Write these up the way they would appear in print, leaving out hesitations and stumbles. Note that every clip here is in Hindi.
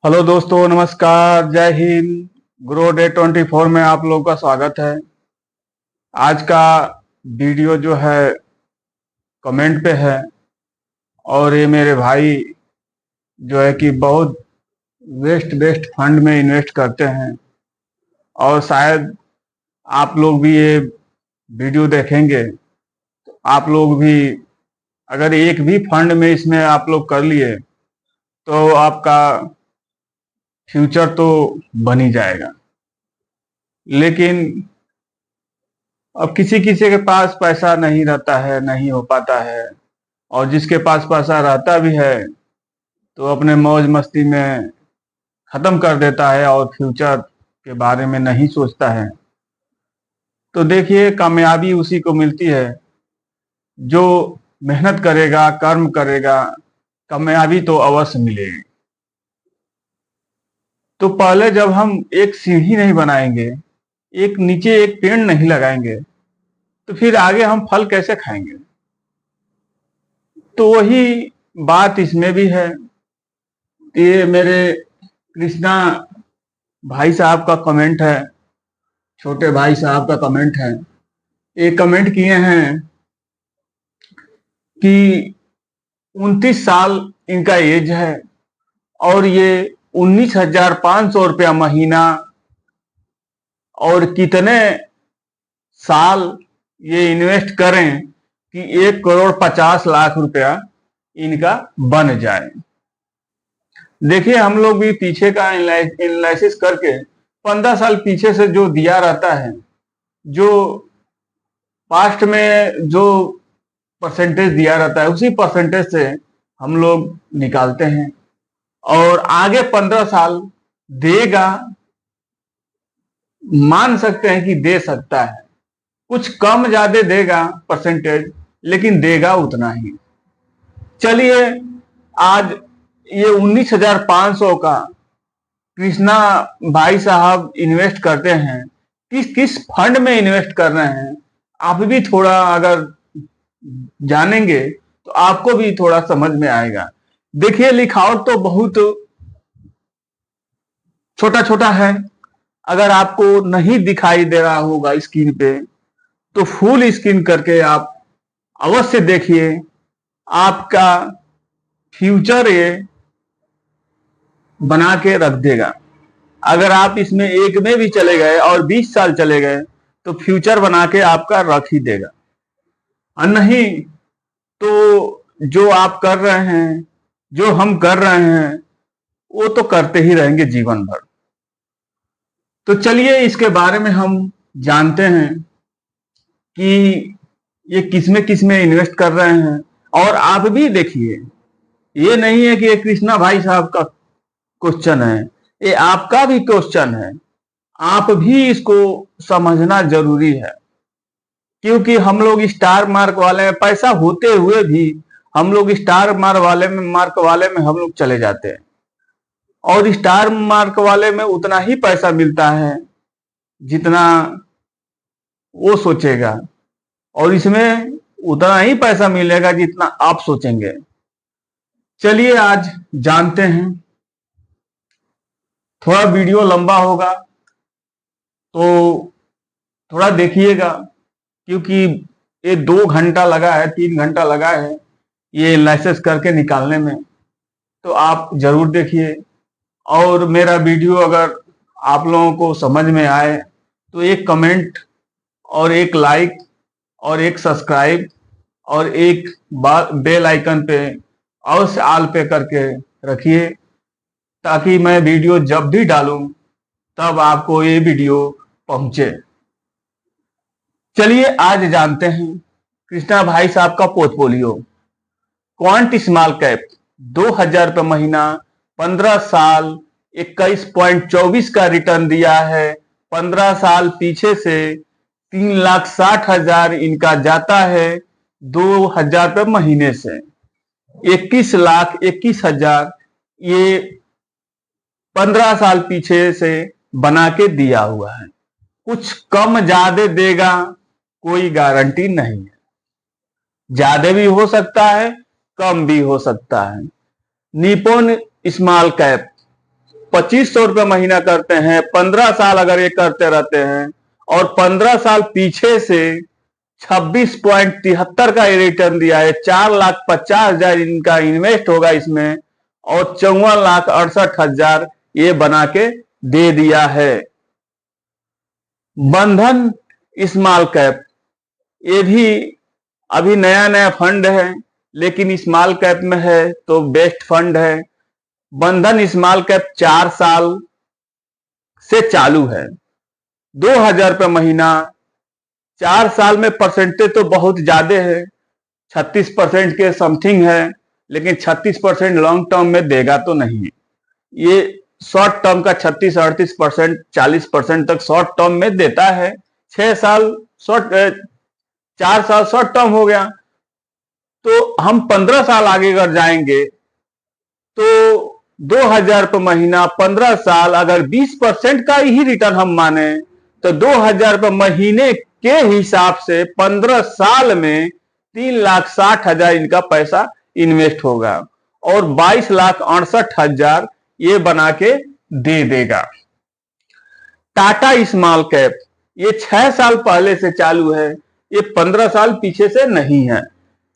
हेलो दोस्तों, नमस्कार, जय हिंद। ग्रो डे 24 में आप लोगों का स्वागत है। आज का वीडियो जो है कमेंट पे है। और ये मेरे भाई जो है कि बहुत वेस्ट बेस्ट फंड में इन्वेस्ट करते हैं। और शायद आप लोग भी ये वीडियो देखेंगे तो आप लोग भी अगर एक भी फंड में इसमें आप लोग कर लिए तो आपका फ्यूचर तो बन ही जाएगा। लेकिन अब किसी किसी के पास पैसा नहीं रहता है, नहीं हो पाता है। और जिसके पास पैसा रहता भी है तो अपने मौज मस्ती में खत्म कर देता है और फ्यूचर के बारे में नहीं सोचता है। तो देखिए, कामयाबी उसी को मिलती है जो मेहनत करेगा, कर्म करेगा। कामयाबी तो अवश्य मिलेगी। तो पहले जब हम एक सीढ़ी नहीं बनाएंगे, एक नीचे एक पेड़ नहीं लगाएंगे, तो फिर आगे हम फल कैसे खाएंगे। तो वही बात इसमें भी है। ये मेरे कृष्णा भाई साहब का कमेंट है, छोटे भाई साहब का कमेंट है। ये कमेंट किए हैं कि 29 साल इनका एज है और ये 19,500 रुपया महीना और कितने साल ये इन्वेस्ट करें कि 1,50,00,000 रुपया इनका बन जाए। देखिए, हम लोग भी पीछे का एनालिसिस करके 15 साल पीछे से जो दिया रहता है, जो पास्ट में जो परसेंटेज दिया रहता है, उसी परसेंटेज से हम लोग निकालते हैं। और आगे 15 साल देगा, मान सकते हैं कि दे सकता है। कुछ कम ज्यादा देगा परसेंटेज, लेकिन देगा उतना ही। चलिए, आज ये 19,500 का कृष्णा भाई साहब इन्वेस्ट करते हैं, किस किस फंड में इन्वेस्ट कर रहे हैं, आप भी थोड़ा अगर जानेंगे तो आपको भी थोड़ा समझ में आएगा। देखिए, लिखावट तो बहुत छोटा छोटा है। अगर आपको नहीं दिखाई दे रहा होगा स्क्रीन पे तो फुल स्क्रीन करके आप अवश्य देखिए। आपका फ्यूचर ये बना के रख देगा। अगर आप इसमें एक में भी चले गए और 20 साल चले गए तो फ्यूचर बना के आपका रख ही देगा। और नहीं तो जो आप कर रहे हैं, जो हम कर रहे हैं, वो तो करते ही रहेंगे जीवन भर। तो चलिए, इसके बारे में हम जानते हैं कि ये किसमें इन्वेस्ट कर रहे हैं। और आप भी देखिए, ये नहीं है कि ये कृष्णा भाई साहब का क्वेश्चन है, ये आपका भी क्वेश्चन है। आप भी इसको समझना जरूरी है, क्योंकि हम लोग स्टार मार्क वाले में पैसा होते हुए भी हम लोग स्टार मार्क वाले में हम लोग चले जाते हैं। और स्टार मार्क वाले में उतना ही पैसा मिलता है जितना वो सोचेगा, और इसमें उतना ही पैसा मिलेगा जितना आप सोचेंगे। चलिए, आज जानते हैं। थोड़ा वीडियो लंबा होगा तो थोड़ा देखिएगा, क्योंकि ये 2 घंटा लगा है, 3 घंटा लगा है ये एनालिसिस करके निकालने में। तो आप जरूर देखिए। और मेरा वीडियो अगर आप लोगों को समझ में आए तो एक कमेंट और एक लाइक और एक सब्सक्राइब और एक बेल आइकन पे और से आल पे करके रखिए, ताकि मैं वीडियो जब भी डालूं तब आपको ये वीडियो पहुंचे। चलिए, आज जानते हैं कृष्णा भाई साहब का पोर्टफोलियो। क्वांट स्मॉल कैप 2,000 रुपये महीना, 15 साल 21.24 का रिटर्न दिया है। 15 साल पीछे से 3,60,000 इनका जाता है 2,000 रुपये महीने से। 21,21,000 ये 15 साल पीछे से बना के दिया हुआ है। कुछ कम ज्यादा देगा, कोई गारंटी नहीं है। ज्यादा भी हो सकता है, कम भी हो सकता है। निप्पॉन स्मॉल कैप ₹2500 महीना करते हैं, 15 साल अगर ये करते रहते हैं और 15 साल पीछे से 26.73 का रिटर्न दिया है, 4,50,000 इनका इन्वेस्ट होगा इसमें और 54,68,000 ये बना के दे दिया है। बंधन स्मॉल कैप, ये भी अभी नया नया फंड है लेकिन स्मॉल कैप में है तो बेस्ट फंड है। बंधन स्मॉल कैप 4 साल से चालू है, ₹2,000 महीना। 4 साल में परसेंटेज तो बहुत ज्यादा है, 36% के समथिंग है, लेकिन 36% लॉन्ग टर्म में देगा तो नहीं। ये शॉर्ट टर्म का 36-38%, 40% तक शॉर्ट टर्म में देता है। 4 साल शॉर्ट टर्म हो गया, तो हम 15 साल आगे अगर जाएंगे तो ₹2,000 महीना, 15 साल, अगर 20% का ही रिटर्न हम माने तो ₹2,000 महीने के हिसाब से 15 साल में 3,60,000 इनका पैसा इन्वेस्ट होगा और 22,68,000 ये बना के दे देगा। टाटा स्मॉल कैप, ये 6 साल पहले से चालू है, ये 15 साल पीछे से नहीं है।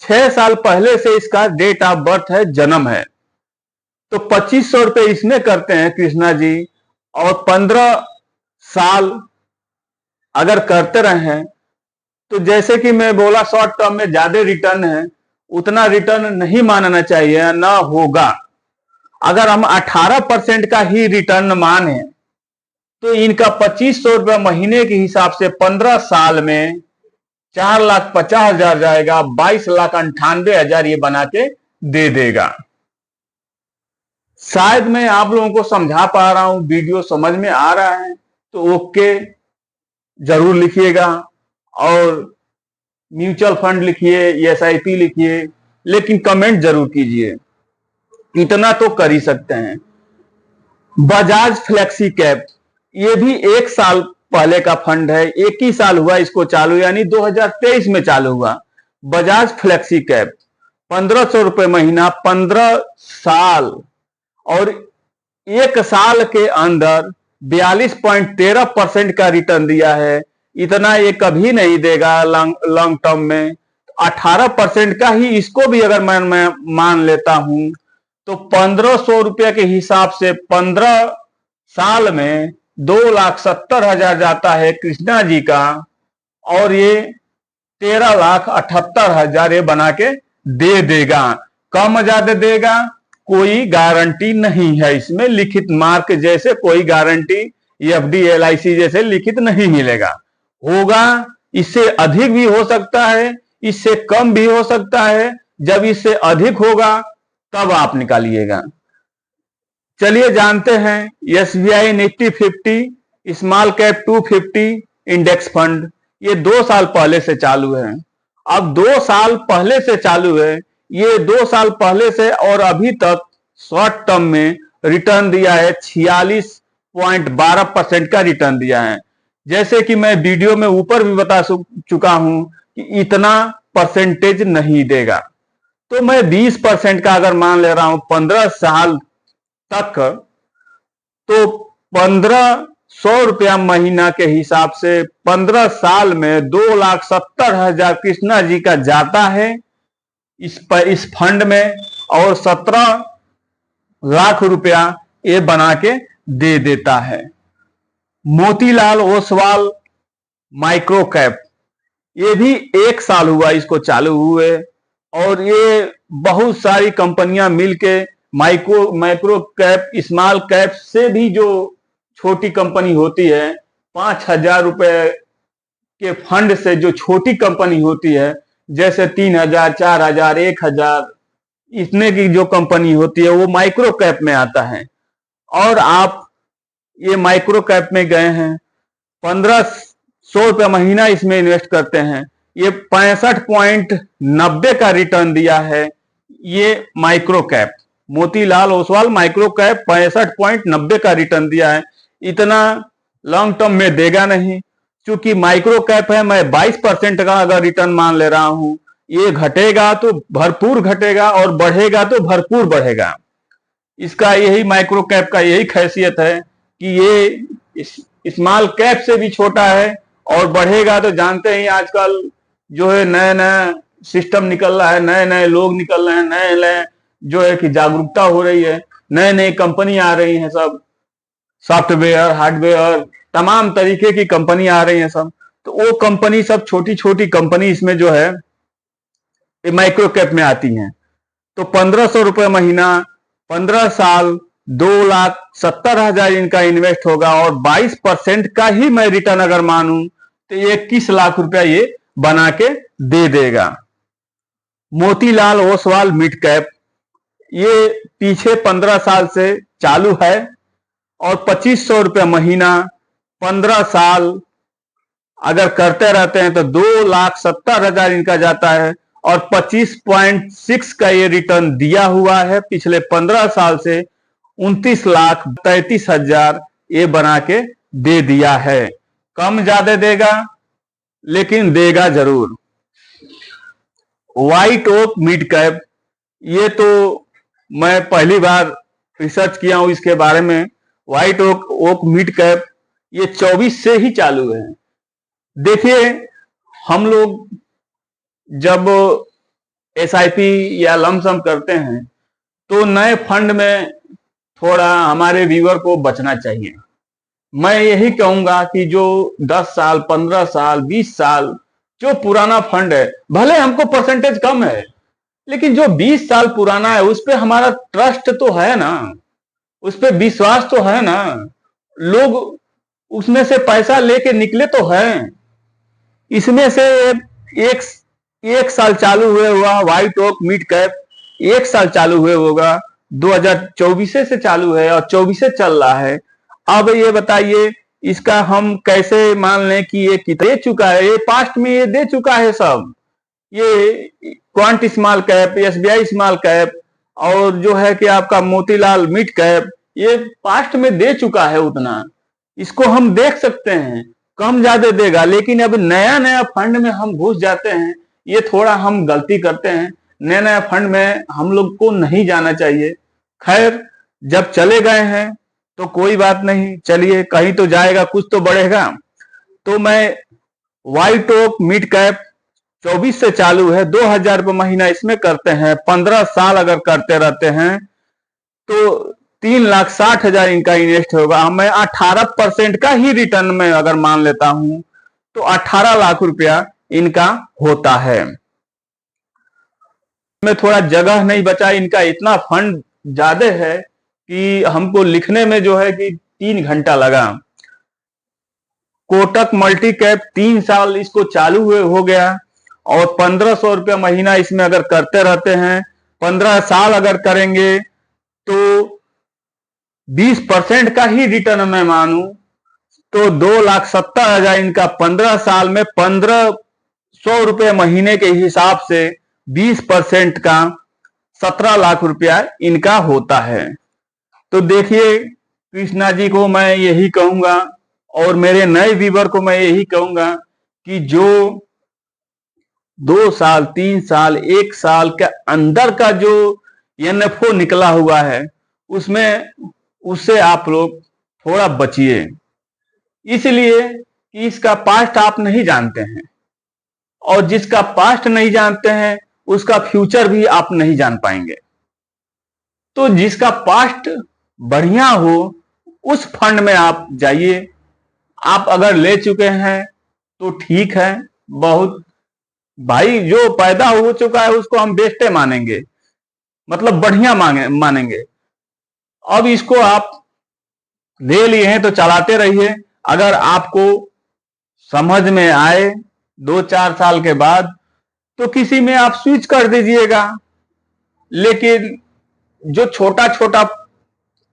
6 साल पहले से इसका डेट ऑफ बर्थ है, जन्म है, तो ₹2500 इसमें करते हैं कृष्णा जी, और 15 साल अगर करते रहे तो जैसे कि मैं बोला शॉर्ट टर्म में ज्यादा रिटर्न है, उतना रिटर्न नहीं मानना चाहिए, ना होगा। अगर हम 18% का ही रिटर्न माने तो इनका ₹2500 महीने के हिसाब से 15 साल में 4,50,000 जाएगा, 22,98,000 ये बना के दे देगा। शायद मैं आप लोगों को समझा पा रहा हूं, वीडियो समझ में आ रहा है तो ओके जरूर लिखिएगा, और म्यूचुअल फंड लिखिए, एसआईपी लिखिए, लेकिन कमेंट जरूर कीजिए, इतना तो कर ही सकते हैं। बजाज फ्लेक्सी कैप, ये भी 1 साल पहले का फंड है, 1 ही साल हुआ इसको चालू, यानी 2023 में चालू हुआ। बजाज फ्लेक्सी कैप ₹1,500 महीना, 15 साल, और 1 साल के अंदर 42.13% का रिटर्न दिया है। इतना ये कभी नहीं देगा लॉन्ग टर्म में। 18% का ही इसको भी अगर मैं मान लेता हूं तो ₹1,500 के हिसाब से 15 साल में 2,70,000 जाता है कृष्णा जी का, और ये 13,78,000 ये बना के दे देगा। कम ज्यादा देगा, कोई गारंटी नहीं है इसमें, लिखित मार्क जैसे कोई गारंटी एफडी एलआईसी जैसे लिखित नहीं मिलेगा। होगा, इससे अधिक भी हो सकता है, इससे कम भी हो सकता है। जब इससे अधिक होगा तब आप निकालिएगा। चलिए जानते हैं SBI Nifty 50 small cap 250 index fund, ये 2 साल पहले से चालू है। अब 2 साल पहले से चालू है, ये 2 साल पहले से और अभी तक शॉर्ट टर्म में रिटर्न दिया है, 46.12% का रिटर्न दिया है। जैसे कि मैं वीडियो में ऊपर भी बता चुका हूं कि इतना परसेंटेज नहीं देगा, तो मैं 20% का अगर मान ले रहा हूं 15 साल तक, तो ₹1,500 महीना के हिसाब से 15 साल में 2,70,000 कृष्णा जी का जाता है इस फंड में, और 17 लाख रुपया ये बना के दे देता है। मोतीलाल ओसवाल माइक्रो कैप, ये भी 1 साल हुआ इसको चालू हुए, और ये बहुत सारी कंपनियां मिलके माइक्रो कैप, स्मॉल कैप से भी जो छोटी कंपनी होती है, ₹5,000 के फंड से जो छोटी कंपनी होती है, जैसे 3,000, 4,000, 1,000 इतने की जो कंपनी होती है, वो माइक्रो कैप में आता है। और आप ये माइक्रो कैप में गए हैं, ₹1,500 महीना इसमें इन्वेस्ट करते हैं, ये 65.90 का रिटर्न दिया है। ये micro cap Motilal Oswal micro cap 65.90 का रिटर्न दिया है। इतना लॉन्ग टर्म में देगा नहीं, क्योंकि माइक्रो कैप है। मैं 22% का अगर रिटर्न मान ले रहा हूं, ये घटेगा तो भरपूर घटेगा और बढ़ेगा तो भरपूर बढ़ेगा। इसका यही माइक्रो कैप का यही खैसियत है कि ये स्मॉल कैप से भी छोटा है और बढ़ेगा तो जानते ही आजकल जो है नया नया सिस्टम निकल रहा है, नए नए लोग निकल रहे हैं, नए नए जो है कि जागरूकता हो रही है, नए नए कंपनी आ रही हैं, सब सॉफ्टवेयर हार्डवेयर तमाम तरीके की कंपनी आ रही हैं सब। तो वो कंपनी सब छोटी छोटी कंपनी इसमें जो है माइक्रो कैप में आती हैं। तो 1500 रुपये महीना, 15 साल, 2,70,000 इनका इन्वेस्ट होगा और 22% का ही मैं रिटर्न अगर मानूं तो 21 लाख रुपया ये बना के दे देगा। मोतीलाल ओसवाल मिड कैप, ये पीछे 15 साल से चालू है और 2500 रुपये महीना, 15 साल अगर करते रहते हैं तो 2,70,000 इनका जाता है और 25.6 का ये रिटर्न दिया हुआ है पिछले 15 साल से। 29,33,000 ये बना के दे दिया है। कम ज्यादा देगा लेकिन देगा जरूर। व्हाइट ओक मिड कैप, ये तो मैं पहली बार रिसर्च किया हूं इसके बारे में। व्हाइट ओक मिड कैप ये 24 से ही चालू है। देखिए हम लोग जब एसआईपी या लमसम करते हैं तो नए फंड में थोड़ा हमारे व्यूअर को बचना चाहिए। मैं यही कहूंगा कि जो 10 साल, 15 साल, 20 साल जो पुराना फंड है, भले हमको परसेंटेज कम है लेकिन जो 20 साल पुराना है उस पर हमारा ट्रस्ट तो है ना, उस पर विश्वास तो है ना, लोग उसमें से पैसा लेके निकले तो हैं। इसमें से एक साल चालू हुए हुआ व्हाइट ओक मिड कैप, 1 साल चालू हुए होगा, 2024 से चालू है और 24 से चल रहा है। अब ये बताइए इसका हम कैसे मान लें कि ये कितना दे चुका है? ये पास्ट में ये दे चुका है सब। ये quant small cap, SBI small cap और जो है कि आपका मोतीलाल मिड कैप, ये पास्ट में दे चुका है उतना। इसको हम देख सकते हैं, कम ज्यादा देगा। लेकिन अब नया नया फंड में हम घुस जाते हैं, ये थोड़ा हम गलती करते हैं। नया नया फंड में हम लोग को नहीं जाना चाहिए। खैर जब चले गए हैं तो कोई बात नहीं, चलिए कहीं तो जाएगा, कुछ तो बढ़ेगा। तो मैं व्हाइट ओक मिड कैप 24 से चालू है, 2,000 रुपये महीना इसमें करते हैं, 15 साल अगर करते रहते हैं तो 3,60,000 इनका इन्वेस्ट होगा। मैं 18% का ही रिटर्न में अगर मान लेता हूं तो 18 लाख रुपया इनका होता है। में थोड़ा जगह नहीं बचा, इनका इतना फंड ज्यादा है कि हमको लिखने में जो है कि 3 घंटा लगा। कोटक मल्टी कैप 3 साल इसको चालू हुए हो गया और 1,500 रुपया महीना इसमें अगर करते रहते हैं, 15 साल अगर करेंगे तो 20% का ही रिटर्न मैं मानूं तो 2,70,000 इनका 15 साल में 1,500 रुपये महीने के हिसाब से 20% का 17 लाख रुपया इनका होता है। तो देखिए कृष्णा जी को मैं यही कहूंगा और मेरे नए व्यूअर को मैं यही कहूंगा कि जो 2 साल, 3 साल, 1 साल के अंदर का जो एनएफओ निकला हुआ है उससे आप लोग थोड़ा बचिए, इसलिए कि इसका पास्ट आप नहीं जानते हैं और जिसका पास्ट नहीं जानते हैं उसका फ्यूचर भी आप नहीं जान पाएंगे। तो जिसका पास्ट बढ़िया हो उस फंड में आप जाइए। आप अगर ले चुके हैं तो ठीक है, बहुत भाई जो पैदा हो चुका है उसको हम बेस्ट मानेंगे, मतलब बढ़िया मानेंगे। अब इसको आप ले लिए हैं तो चलाते रहिए। अगर आपको समझ में आए 2-4 साल के बाद तो किसी में आप स्विच कर दीजिएगा। लेकिन जो छोटा छोटा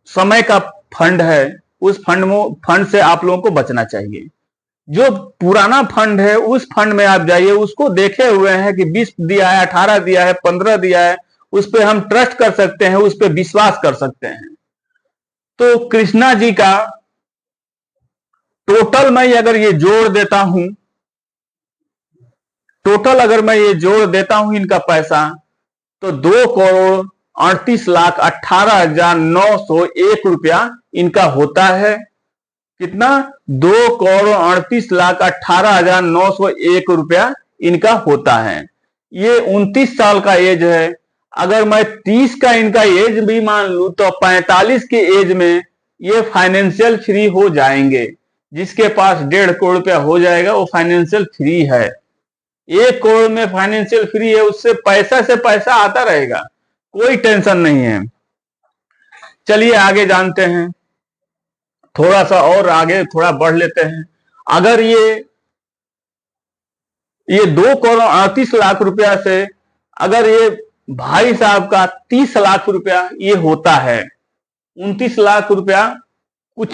समय का फंड है उस फंड से आप लोगों को बचना चाहिए। जो पुराना फंड है उस फंड में आप जाइए, उसको देखे हुए हैं कि 20 दिया है, 18 दिया है, 15 दिया है, उस पर हम ट्रस्ट कर सकते हैं, उस पर विश्वास कर सकते हैं। तो कृष्णा जी का टोटल मैं अगर ये जोड़ देता हूं, इनका पैसा तो 2 करोड़ 2,38,18,901 रुपया इनका होता है। कितना? 2,38,18,901 रुपया इनका होता है। ये 29 साल का एज है। अगर मैं 30 का इनका एज भी मान लूं तो 45 के एज में ये फाइनेंशियल फ्री हो जाएंगे। जिसके पास 1.5 करोड़ रुपया हो जाएगा वो फाइनेंशियल फ्री है। 1 करोड़ में फाइनेंशियल फ्री है, उससे पैसा से पैसा आता रहेगा, कोई टेंशन नहीं है। चलिए आगे जानते हैं, थोड़ा सा और आगे थोड़ा बढ़ लेते हैं। अगर ये 2,38,00,000 रुपया से अगर ये भाई साहब का 30 लाख रुपया ये होता है, 29 लाख रुपया कुछ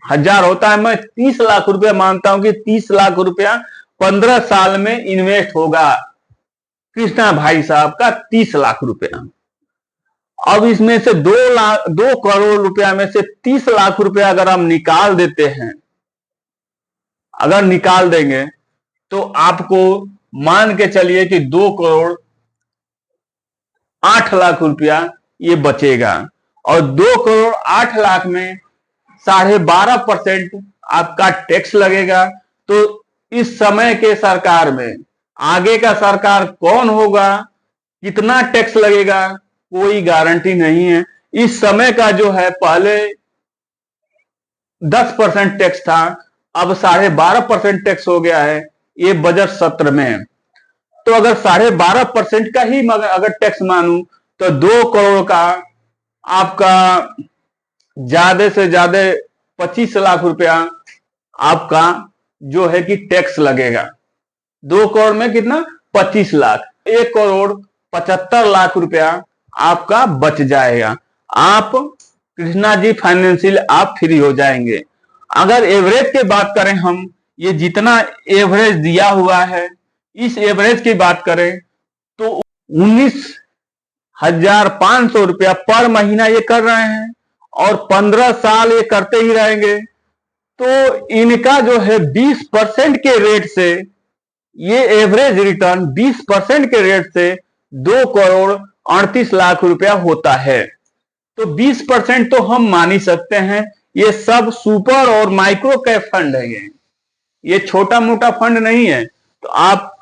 हजार होता है, मैं 30 लाख रुपया मानता हूं कि 30 लाख रुपया 15 साल में इन्वेस्ट होगा कृष्णा भाई साहब का 30 लाख रुपया। अब इसमें से 2 करोड़ रुपया में से 30 लाख रुपया अगर हम निकाल देते हैं, अगर निकाल देंगे तो आपको मान के चलिए कि 2,08,00,000 रुपया ये बचेगा। और 2,08,00,000 में 12.5% आपका टैक्स लगेगा। तो इस समय के सरकार में, आगे का सरकार कौन होगा, कितना टैक्स लगेगा, कोई गारंटी नहीं है। इस समय का जो है, पहले 10% टैक्स था, अब 12.5% टैक्स हो गया है ये बजट सत्र में। तो अगर 12.5% का ही अगर टैक्स मानूं तो 2 करोड़ का आपका ज्यादा से ज्यादा 25 लाख रुपया आपका जो है कि टैक्स लगेगा। 2 करोड़ में कितना? 25 लाख। 1 करोड़ 75 लाख रुपया आपका बच जाएगा। आप कृष्णा जी फाइनेंशियल आप फ्री हो जाएंगे। अगर एवरेज की बात करें हम, ये जितना एवरेज दिया हुआ है, इस एवरेज की बात करें तो 19,500 रुपया पर महीना ये कर रहे हैं और 15 साल ये करते ही रहेंगे। तो इनका जो है 20% के रेट से, ये एवरेज रिटर्न 20% के रेट से 2,38,00,000 रुपया होता है। तो 20% तो हम मान ही सकते हैं। ये सब सुपर और माइक्रो कैप फंड है, ये छोटा मोटा फंड नहीं है। तो आप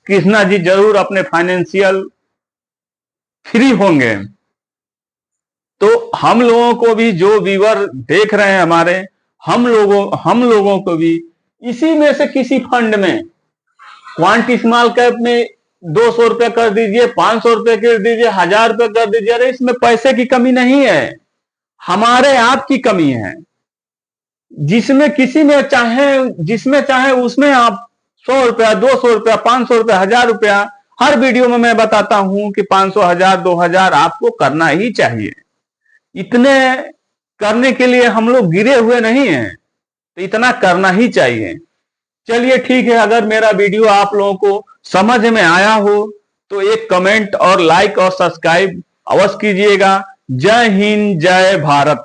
कृष्णा जी जरूर अपने फाइनेंशियल फ्री होंगे। तो हम लोगों को भी, जो व्यूअर देख रहे हैं हमारे, हम लोगों को भी इसी में से किसी फंड में, क्वांट स्मॉल कैप में 200 रुपए कर दीजिए, 500 रुपए कर दीजिए, 1,000 रुपए कर दीजिए। अरे इसमें पैसे की कमी नहीं है, हमारे आपकी कमी है। जिसमें चाहे उसमें आप 100 रुपया, 200 रुपया, 500 रुपया, 1,000 रुपया, हर वीडियो में मैं बताता हूं कि 500, 1,000, 2,000 आपको करना ही चाहिए। इतने करने के लिए हम लोग गिरे हुए नहीं हैं, तो इतना करना ही चाहिए। चलिए ठीक है, अगर मेरा वीडियो आप लोगों को समझ में आया हो तो एक कमेंट और लाइक और सब्सक्राइब अवश्य कीजिएगा। जय हिंद, जय भारत।